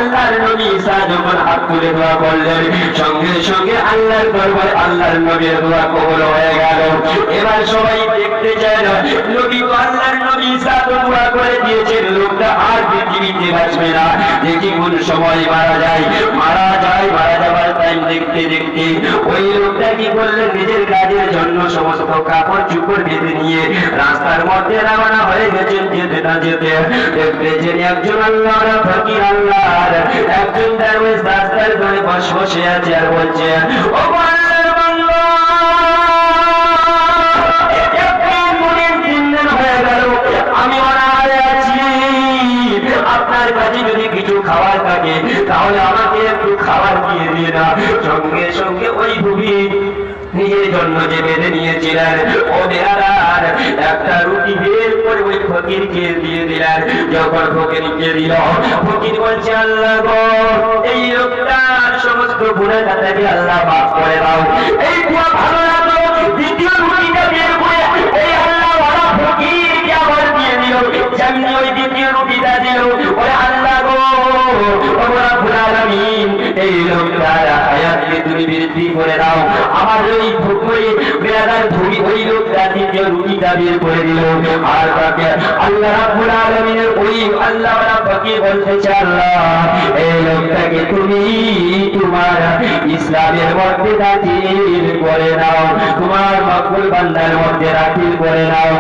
আল্লাহর নবী ঈসা যখন হাত তুলে দোয়া করলেন, সঙ্গে সঙ্গে আল্লাহর দরবারে আল্লাহর নবীর দোয়া কবুল হয়ে গেল। এবার সবাই দেখতে চায় না, নবী তো আল্লাহর নবী ঈসা তো দোয়া করে দিয়েছেন, লোকটা আর পৃথিবীতে বাঁচবে না, দেখি কোন সময় মারা যাবার টাইম দেখতে দেখতে ওই লোকটা কি করলেন, নিজের কাজের জন্য সমস্ত কাপড় চুপড় বেঁধে নিয়ে রাস্তার মধ্যে রওনা হয়ে গেছেন। যেতে না যেতে দেখতেছেন একজন আল্লাহর ফকির, আল্লাহর একজন দরবেশ রাস্তার ধারে বসে আছে আর বলছে, ও আল্লাহর বান্দা, হয়ে গেল আমি অনাহারে আছি, আপনার কাছে যদি কিছু খাবার থাকে তাহলে আমাকে একটু খাবার দিয়ে দিয়ে না। সঙ্গে সঙ্গে ওই ভূমি নিজের জন্য যে বেঁধে নিয়েছিলেন ও বেহারার একটা রুটি বের করে ওই ফকিরকে দিয়ে দিলেন। যখন ফকিরকে দিল, ফকির বলছে, আল্লাহ গো, এই লোকটার সমস্ত গুনাহ খাতাকে আল্লাহ মাফ করে দাও। এই দোয়া ভালো লাগলো, দ্বিতীয় রুটিটা বের করে ওই আল্লাহ ওয়ালা ফকিরকে আবার দিয়ে দিল। যেমনি ওই দ্বিতীয় রুটিটা দিল, ওই আল্লাহ গো, ও রব্বুল আলামিন, এই লোকটার হায়াতকে তুমি বৃদ্ধি করে দাও। আমার ওই বেড়াদার ধুবি ওই লোকটা দ্বিতীয় রুটিটা বের করে দিল। আর তাকে আল্লাহ রাব্বুল আলামিনের ওই আল্লাহ ওয়ালা ফকির বলতেছে, আল্লাহ এই লোকটাকে তুমি তোমার ইসলামের মধ্যে দাখিল করে নাও, তোমার মকবুল বান্দার মধ্যে দাখিল করে নাও।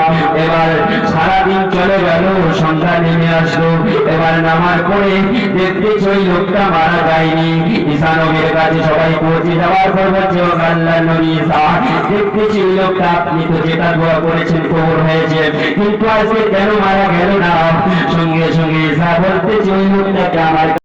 এবার সারাদিন চলে গেল, সন্ধ্যা নেমে আসলো। এবার নামাজ পড়ে দেখতেছি ওই লোকটা মারা যায়নি। ঈসা নবীর কাছে সবাই পৌঁছে যাওয়ার পর বলছে, ও আল্লাহর নবী ঈসা, দেখতেছি ওই লোকটা আপনি তো যেটা দোয়া করেছেন কবুল হয়েছে, কিন্তু আজকে কেন মারা গেল না? সঙ্গে সঙ্গে ঈসা বলতেছে, ওই লোকটাকে আমার